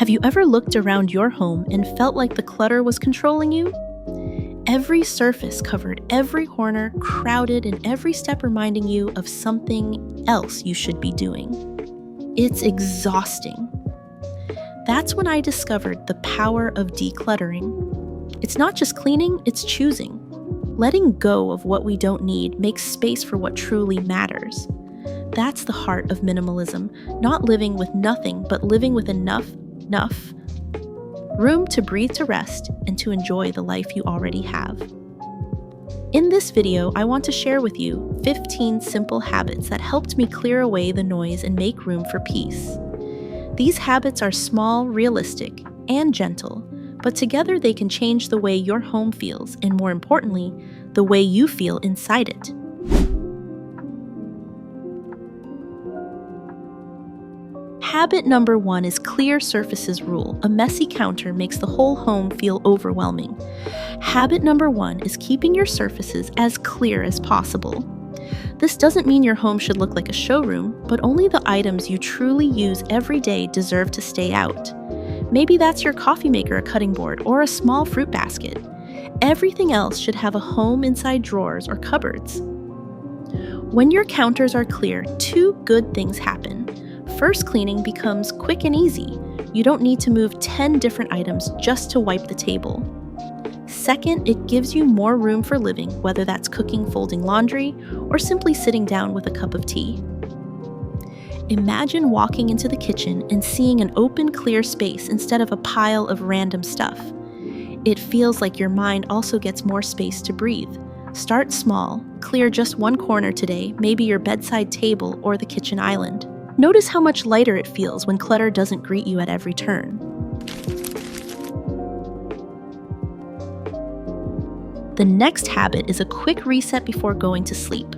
Have you ever looked around your home and felt like the clutter was controlling you? Every surface covered, every corner crowded, and every step reminding you of something else you should be doing. It's exhausting. That's when I discovered the power of decluttering. It's not just cleaning, it's choosing. Letting go of what we don't need makes space for what truly matters. That's the heart of minimalism, not living with nothing, but living with enough room to breathe, to rest, and to enjoy the life you already have. In this video, I want to share with you 15 simple habits that helped me clear away the noise and make room for peace. These habits are small, realistic, and gentle, but together they can change the way your home feels, and more importantly, the way you feel inside it. Habit number 1 is clear surfaces rule. A messy counter makes the whole home feel overwhelming. Habit number 1 is keeping your surfaces as clear as possible. This doesn't mean your home should look like a showroom, but only the items you truly use every day deserve to stay out. Maybe that's your coffee maker, a cutting board, or a small fruit basket. Everything else should have a home inside drawers or cupboards. When your counters are clear, 2 good things happen. First, cleaning becomes quick and easy. You don't need to move 10 different items just to wipe the table. Second, it gives you more room for living, whether that's cooking, folding laundry, or simply sitting down with a cup of tea. Imagine walking into the kitchen and seeing an open, clear space instead of a pile of random stuff. It feels like your mind also gets more space to breathe. Start small, clear just one corner today, maybe your bedside table or the kitchen island. Notice how much lighter it feels when clutter doesn't greet you at every turn. The next habit is a quick reset before going to sleep.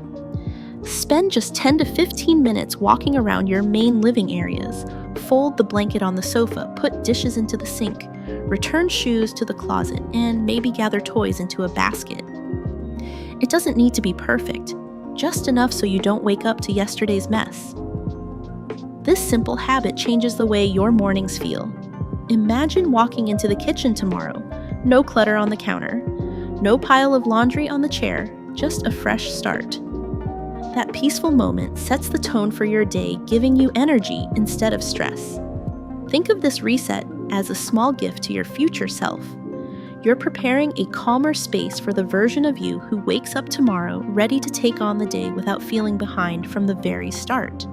Spend just 10 to 15 minutes walking around your main living areas. Fold the blanket on the sofa, put dishes into the sink, return shoes to the closet, and maybe gather toys into a basket. It doesn't need to be perfect, just enough so you don't wake up to yesterday's mess. This simple habit changes the way your mornings feel. Imagine walking into the kitchen tomorrow. No clutter on the counter. No pile of laundry on the chair. Just a fresh start. That peaceful moment sets the tone for your day, giving you energy instead of stress. Think of this reset as a small gift to your future self. You're preparing a calmer space for the version of you who wakes up tomorrow ready to take on the day without feeling behind from the very start.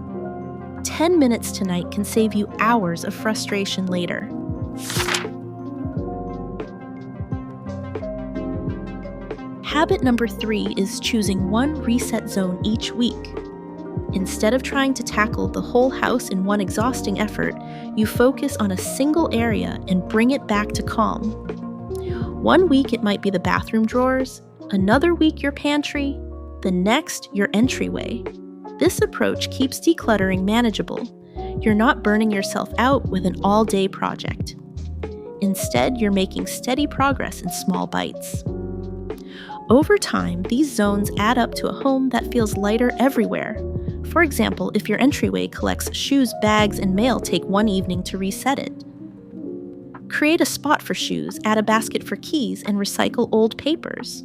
10 minutes tonight can save you hours of frustration later. Habit number 3 is choosing one reset zone each week. Instead of trying to tackle the whole house in one exhausting effort, you focus on a single area and bring it back to calm. One week it might be the bathroom drawers, another week your pantry, the next your entryway. This approach keeps decluttering manageable. You're not burning yourself out with an all-day project. Instead, you're making steady progress in small bites. Over time, these zones add up to a home that feels lighter everywhere. For example, if your entryway collects shoes, bags, and mail, take one evening to reset it. Create a spot for shoes, add a basket for keys, and recycle old papers.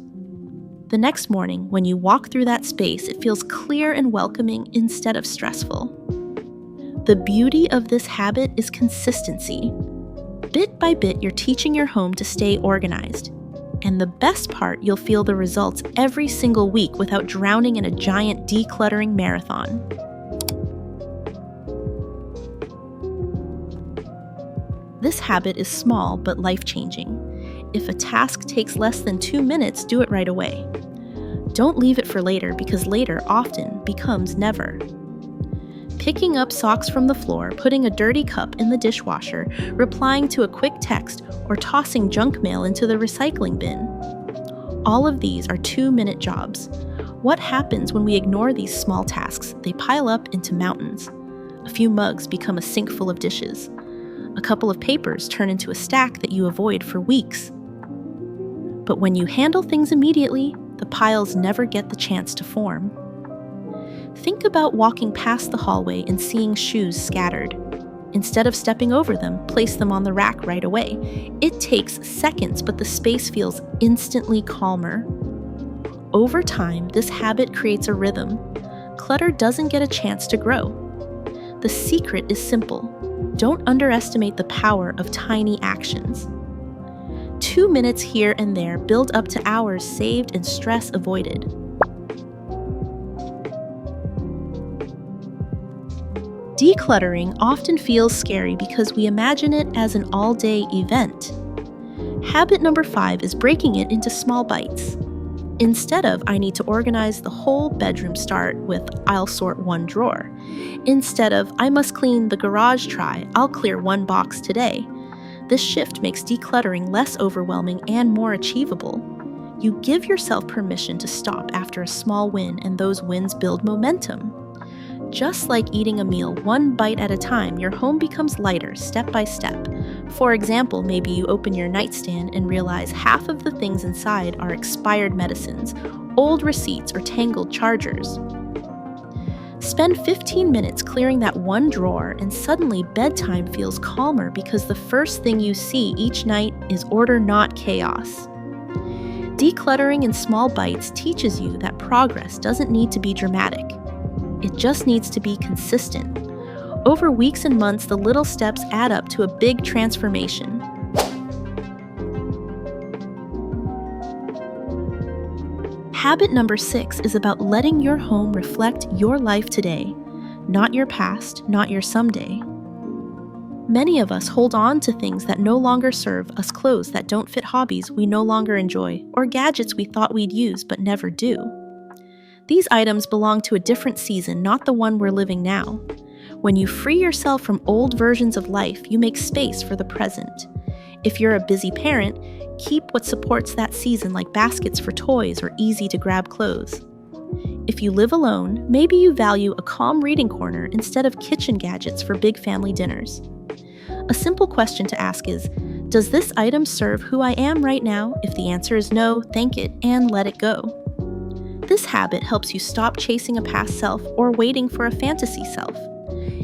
The next morning, when you walk through that space, it feels clear and welcoming instead of stressful. The beauty of this habit is consistency. Bit by bit, you're teaching your home to stay organized. And the best part, you'll feel the results every single week without drowning in a giant decluttering marathon. This habit is small but life-changing. If a task takes less than 2 minutes, do it right away. Don't leave it for later, because later often becomes never. Picking up socks from the floor, putting a dirty cup in the dishwasher, replying to a quick text, or tossing junk mail into the recycling bin. All of these are 2-minute jobs. What happens when we ignore these small tasks? They pile up into mountains. A few mugs become a sink full of dishes. A couple of papers turn into a stack that you avoid for weeks. But when you handle things immediately, the piles never get the chance to form. Think about walking past the hallway and seeing shoes scattered. Instead of stepping over them, place them on the rack right away. It takes seconds, but the space feels instantly calmer. Over time, this habit creates a rhythm. Clutter doesn't get a chance to grow. The secret is simple. Don't underestimate the power of tiny actions. 2 minutes here and there build up to hours saved and stress avoided. Decluttering often feels scary because we imagine it as an all-day event. Habit number 5 is breaking it into small bites. Instead of, I need to organize the whole bedroom, start with, I'll sort one drawer. Instead of, I must clean the garage, try, I'll clear one box today. This shift makes decluttering less overwhelming and more achievable. You give yourself permission to stop after a small win, and those wins build momentum. Just like eating a meal one bite at a time, your home becomes lighter step by step. For example, maybe you open your nightstand and realize half of the things inside are expired medicines, old receipts, or tangled chargers. Spend 15 minutes clearing that one drawer, and suddenly bedtime feels calmer because the first thing you see each night is order, not chaos. Decluttering in small bites teaches you that progress doesn't need to be dramatic. It just needs to be consistent. Over weeks and months, the little steps add up to a big transformation. Habit number 6 is about letting your home reflect your life today, not your past, not your someday. Many of us hold on to things that no longer serve us, clothes that don't fit hobbies we no longer enjoy, or gadgets we thought we'd use but never do. These items belong to a different season, not the one we're living now. When you free yourself from old versions of life, you make space for the present. If you're a busy parent, keep what supports that season, like baskets for toys or easy-to-grab clothes. If you live alone, maybe you value a calm reading corner instead of kitchen gadgets for big family dinners. A simple question to ask is, does this item serve who I am right now? If the answer is no, thank it and let it go. This habit helps you stop chasing a past self or waiting for a fantasy self.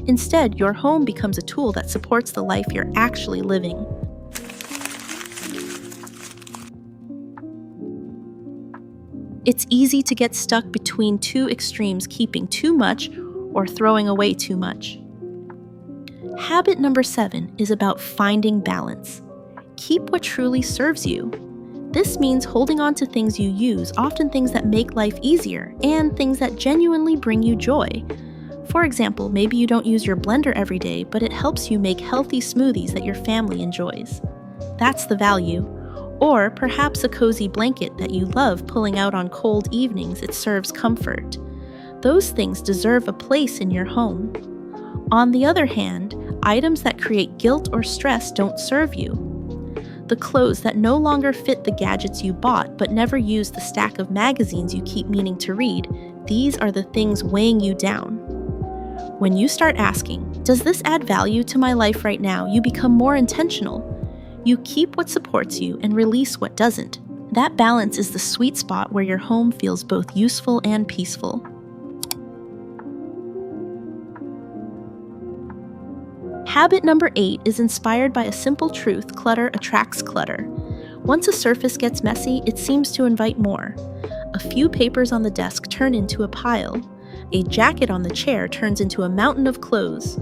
Instead, your home becomes a tool that supports the life you're actually living. It's easy to get stuck between two extremes, keeping too much or throwing away too much. Habit number 7 is about finding balance. Keep what truly serves you. This means holding on to things you use, often things that make life easier, and things that genuinely bring you joy. For example, maybe you don't use your blender every day, but it helps you make healthy smoothies that your family enjoys. That's the value. Or perhaps a cozy blanket that you love pulling out on cold evenings. It serves comfort. Those things deserve a place in your home. On the other hand, items that create guilt or stress don't serve you. The clothes that no longer fit the gadgets you bought but never use the stack of magazines you keep meaning to read, these are the things weighing you down. When you start asking, does this add value to my life right now, you become more intentional. You keep what supports you and release what doesn't. That balance is the sweet spot where your home feels both useful and peaceful. Habit number 8 is inspired by a simple truth: clutter attracts clutter. Once a surface gets messy, it seems to invite more. A few papers on the desk turn into a pile. A jacket on the chair turns into a mountain of clothes.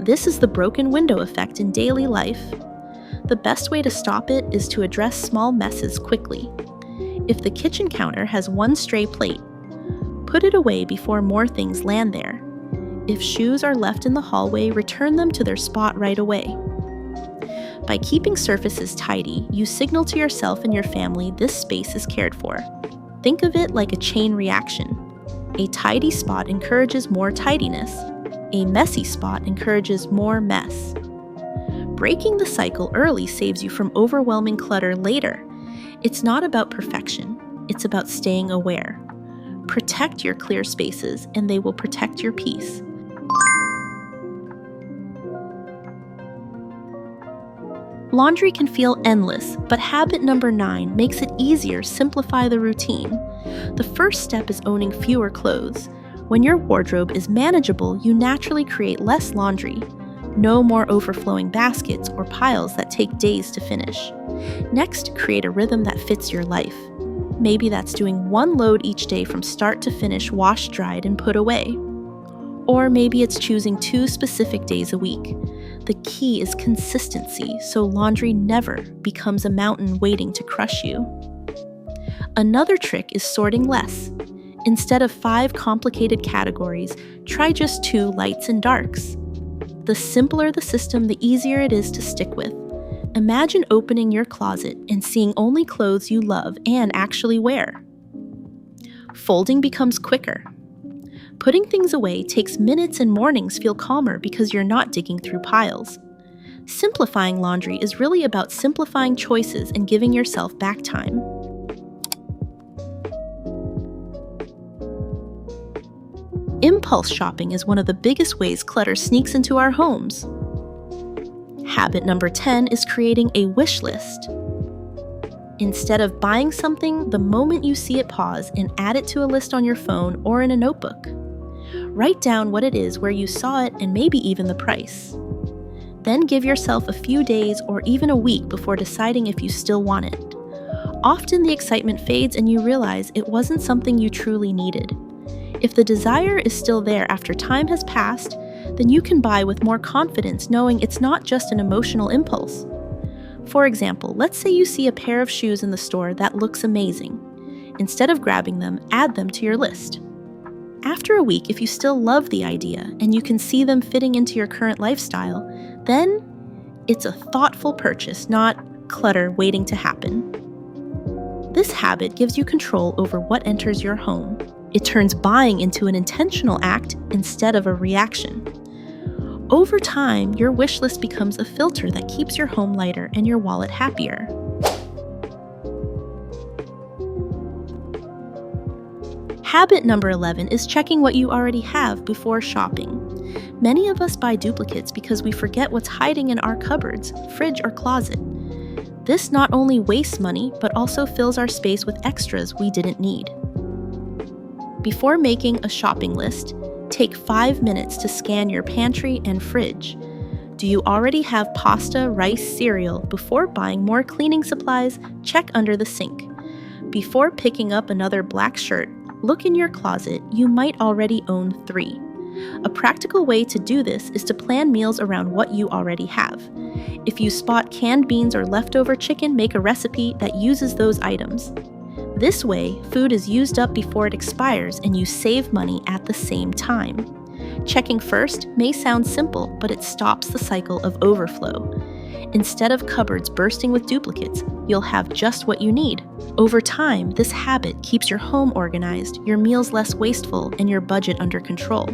This is the broken window effect in daily life. The best way to stop it is to address small messes quickly. If the kitchen counter has one stray plate, put it away before more things land there. If shoes are left in the hallway, return them to their spot right away. By keeping surfaces tidy, you signal to yourself and your family this space is cared for. Think of it like a chain reaction. A tidy spot encourages more tidiness. A messy spot encourages more mess. Breaking the cycle early saves you from overwhelming clutter later. It's not about perfection, it's about staying aware. Protect your clear spaces, and they will protect your peace. Laundry can feel endless, but habit number 9 makes it easier. Simplify the routine. The first step is owning fewer clothes. When your wardrobe is manageable, you naturally create less laundry. No more overflowing baskets or piles that take days to finish. Next, create a rhythm that fits your life. Maybe that's doing one load each day from start to finish, washed, dried, and put away. Or maybe it's choosing 2 specific days a week. The key is consistency, so laundry never becomes a mountain waiting to crush you. Another trick is sorting less. Instead of 5 complicated categories, try just 2 lights and darks. The simpler the system, the easier it is to stick with. Imagine opening your closet and seeing only clothes you love and actually wear. Folding becomes quicker. Putting things away takes minutes and mornings feel calmer because you're not digging through piles. Simplifying laundry is really about simplifying choices and giving yourself back time. Impulse shopping is one of the biggest ways clutter sneaks into our homes. Habit number 10 is creating a wish list. Instead of buying something, the moment you see it, pause and add it to a list on your phone or in a notebook. Write down what it is, where you saw it, and maybe even the price. Then give yourself a few days or even a week before deciding if you still want it. Often the excitement fades and you realize it wasn't something you truly needed. If the desire is still there after time has passed, then you can buy with more confidence, knowing it's not just an emotional impulse. For example, let's say you see a pair of shoes in the store that looks amazing. Instead of grabbing them, add them to your list. After a week, if you still love the idea and you can see them fitting into your current lifestyle, then it's a thoughtful purchase, not clutter waiting to happen. This habit gives you control over what enters your home. It turns buying into an intentional act instead of a reaction. Over time, your wish list becomes a filter that keeps your home lighter and your wallet happier. Habit number 11 is checking what you already have before shopping. Many of us buy duplicates because we forget what's hiding in our cupboards, fridge, or closet. This not only wastes money, but also fills our space with extras we didn't need. Before making a shopping list, take 5 minutes to scan your pantry and fridge. Do you already have pasta, rice, cereal? Before buying more cleaning supplies, check under the sink. Before picking up another black shirt, look in your closet. You might already own 3. A practical way to do this is to plan meals around what you already have. If you spot canned beans or leftover chicken, make a recipe that uses those items. This way, food is used up before it expires and you save money at the same time. Checking first may sound simple, but it stops the cycle of overflow. Instead of cupboards bursting with duplicates, you'll have just what you need. Over time, this habit keeps your home organized, your meals less wasteful, and your budget under control.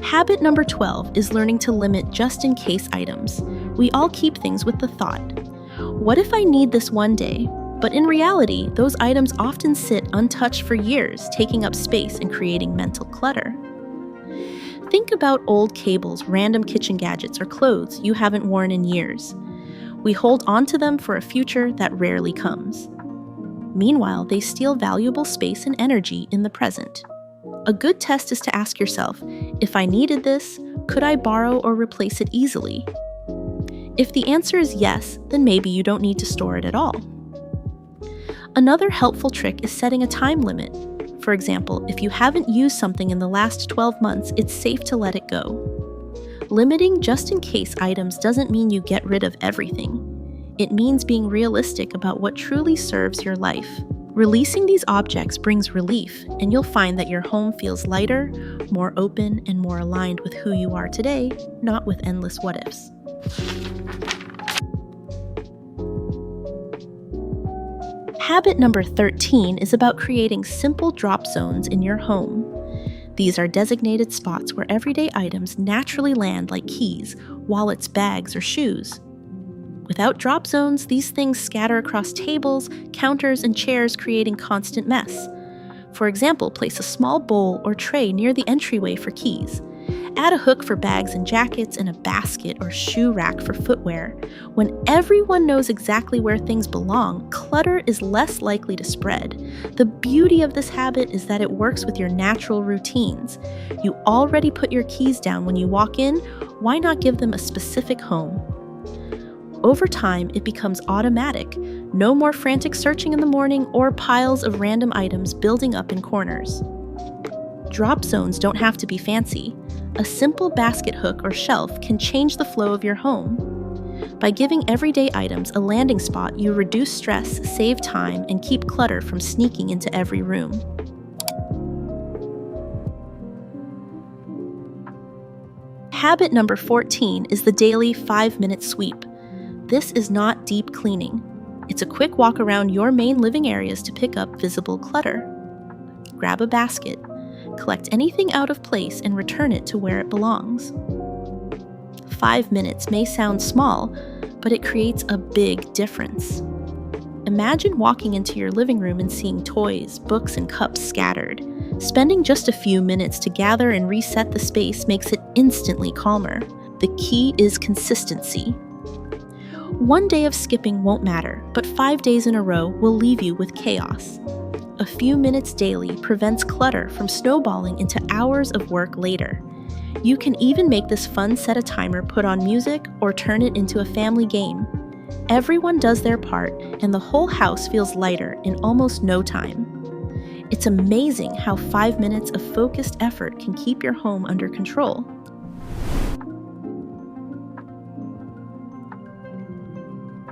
Habit number 12 is learning to limit just-in-case items. We all keep things with the thought, what if I need this one day? But in reality, those items often sit untouched for years, taking up space and creating mental clutter. Think about old cables, random kitchen gadgets, or clothes you haven't worn in years. We hold onto them for a future that rarely comes. Meanwhile, they steal valuable space and energy in the present. A good test is to ask yourself, if I needed this, could I borrow or replace it easily? If the answer is yes, then maybe you don't need to store it at all. Another helpful trick is setting a time limit. For example, if you haven't used something in the last 12 months, it's safe to let it go. Limiting just-in-case items doesn't mean you get rid of everything. It means being realistic about what truly serves your life. Releasing these objects brings relief, and you'll find that your home feels lighter, more open, and more aligned with who you are today, not with endless what-ifs. Habit number 13 is about creating simple drop zones in your home. These are designated spots where everyday items naturally land, like keys, wallets, bags, or shoes. Without drop zones, these things scatter across tables, counters, and chairs, creating constant mess. For example, place a small bowl or tray near the entryway for keys. Add a hook for bags and jackets and a basket or shoe rack for footwear. When everyone knows exactly where things belong, clutter is less likely to spread. The beauty of this habit is that it works with your natural routines. You already put your keys down when you walk in, why not give them a specific home? Over time, it becomes automatic. No more frantic searching in the morning or piles of random items building up in corners. Drop zones don't have to be fancy. A simple basket hook or shelf can change the flow of your home. By giving everyday items a landing spot, you reduce stress, save time, and keep clutter from sneaking into every room. Habit number 14 is the daily 5-minute sweep. This is not deep cleaning. It's a quick walk around your main living areas to pick up visible clutter. Grab a basket, collect anything out of place, and return it to where it belongs. 5 minutes may sound small, but it creates a big difference. Imagine walking into your living room and seeing toys, books, and cups scattered. Spending just a few minutes to gather and reset the space makes it instantly calmer. The key is consistency. One day of skipping won't matter, but 5 days in a row will leave you with chaos. A few minutes daily prevents clutter from snowballing into hours of work later. You can even make this fun, set a timer, put on music, or turn it into a family game. Everyone does their part, and the whole house feels lighter in almost no time. It's amazing how 5 minutes of focused effort can keep your home under control.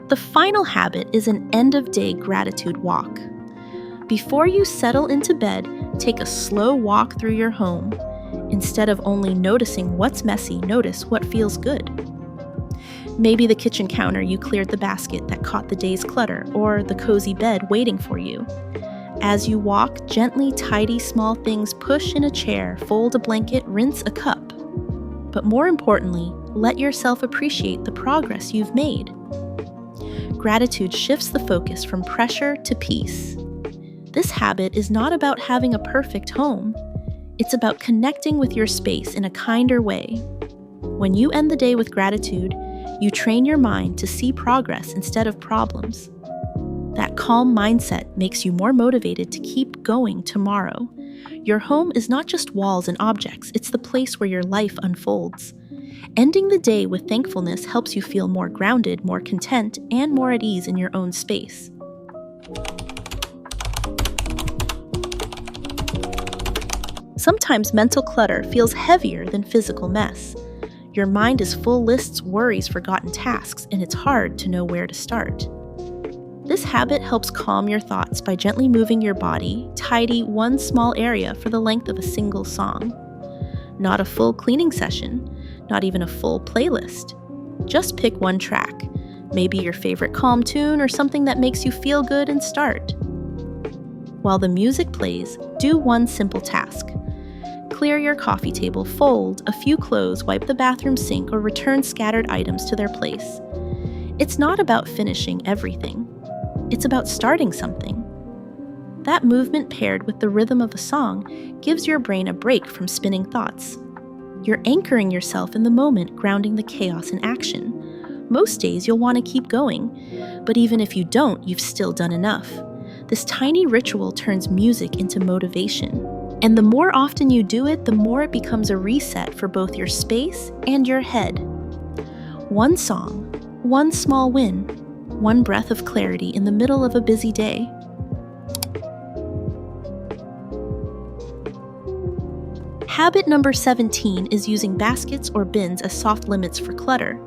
The final habit is an end-of-day gratitude walk. Before you settle into bed, take a slow walk through your home. Instead of only noticing what's messy, notice what feels good. Maybe the kitchen counter you cleared the basket that caught the day's clutter, or the cozy bed waiting for you. As you walk, gently tidy small things, push in a chair, fold a blanket, rinse a cup. But more importantly, let yourself appreciate the progress you've made. Gratitude shifts the focus from pressure to peace. This habit is not about having a perfect home. It's about connecting with your space in a kinder way. When you end the day with gratitude, you train your mind to see progress instead of problems. That calm mindset makes you more motivated to keep going tomorrow. Your home is not just walls and objects, it's the place where your life unfolds. Ending the day with thankfulness helps you feel more grounded, more content, and more at ease in your own space. Sometimes mental clutter feels heavier than physical mess. Your mind is full lists, worries, forgotten tasks, and it's hard to know where to start. This habit helps calm your thoughts by gently moving your body, tidy one small area for the length of a single song. Not a full cleaning session, not even a full playlist. Just pick one track, maybe your favorite calm tune or something that makes you feel good, and start. While the music plays, do one simple task. Clear your coffee table, fold a few clothes, wipe the bathroom sink, or return scattered items to their place. It's not about finishing everything. It's about starting something. That movement paired with the rhythm of a song gives your brain a break from spinning thoughts. You're anchoring yourself in the moment, grounding the chaos in action. Most days you'll want to keep going, but even if you don't, you've still done enough. This tiny ritual turns music into motivation. And the more often you do it, the more it becomes a reset for both your space and your head. One song, one small win, one breath of clarity in the middle of a busy day. Habit number 17 is using baskets or bins as soft limits for clutter.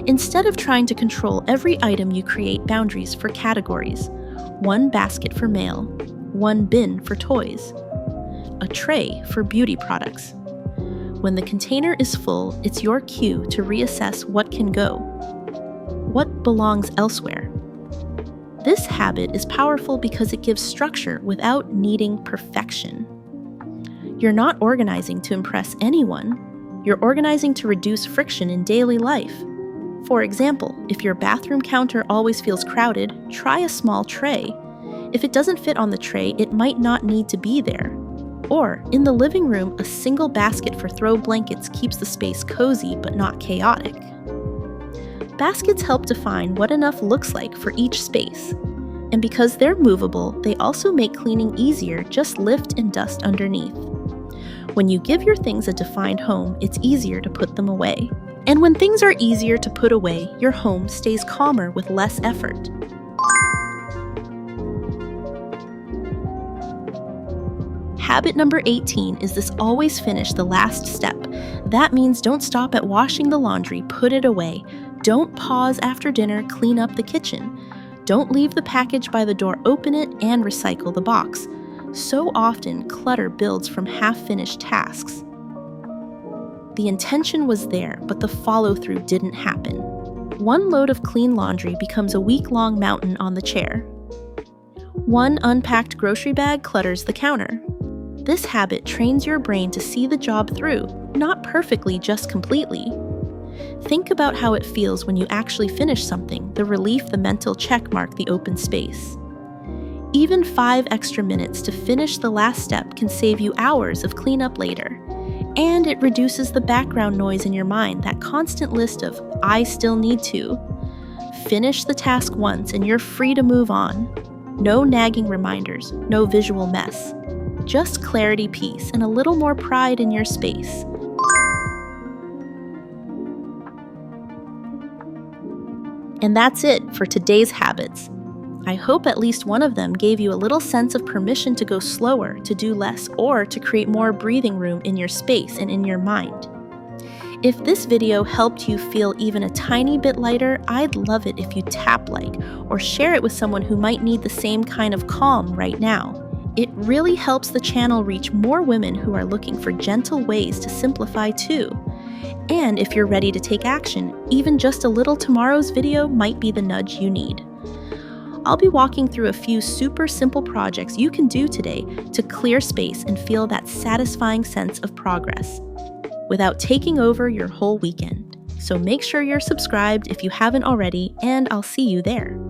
Instead of trying to control every item, you create boundaries for categories. One basket for mail, one bin for toys, a tray for beauty products. When the container is full, it's your cue to reassess what can go, what belongs elsewhere. This habit is powerful because it gives structure without needing perfection. You're not organizing to impress anyone. You're organizing to reduce friction in daily life. For example, if your bathroom counter always feels crowded, try a small tray. If it doesn't fit on the tray, it might not need to be there. Or, in the living room, a single basket for throw blankets keeps the space cozy but not chaotic. Baskets help define what enough looks like for each space. And because they're movable, they also make cleaning easier. Just lift and dust underneath. When you give your things a defined home, it's easier to put them away. And when things are easier to put away, your home stays calmer with less effort. Habit number 18 is this: always finish the last step. That means don't stop at washing the laundry, put it away. Don't pause after dinner, clean up the kitchen. Don't leave the package by the door, open it, and recycle the box. So often, clutter builds from half-finished tasks. The intention was there, but the follow-through didn't happen. One load of clean laundry becomes a week-long mountain on the chair. One unpacked grocery bag clutters the counter. This habit trains your brain to see the job through, not perfectly, just completely. Think about how it feels when you actually finish something, the relief, the mental check mark, the open space. Even 5 extra minutes to finish the last step can save you hours of cleanup later. And it reduces the background noise in your mind, that constant list of "I still need to." Finish the task once and you're free to move on. No nagging reminders, no visual mess. Just clarity, peace, and a little more pride in your space. And that's it for today's habits. I hope at least one of them gave you a little sense of permission to go slower, to do less, or to create more breathing room in your space and in your mind. If this video helped you feel even a tiny bit lighter, I'd love it if you tap like or share it with someone who might need the same kind of calm right now. It really helps the channel reach more women who are looking for gentle ways to simplify too. And if you're ready to take action, even just a little tomorrow's video might be the nudge you need. I'll be walking through a few super simple projects you can do today to clear space and feel that satisfying sense of progress without taking over your whole weekend. So make sure you're subscribed if you haven't already, and I'll see you there.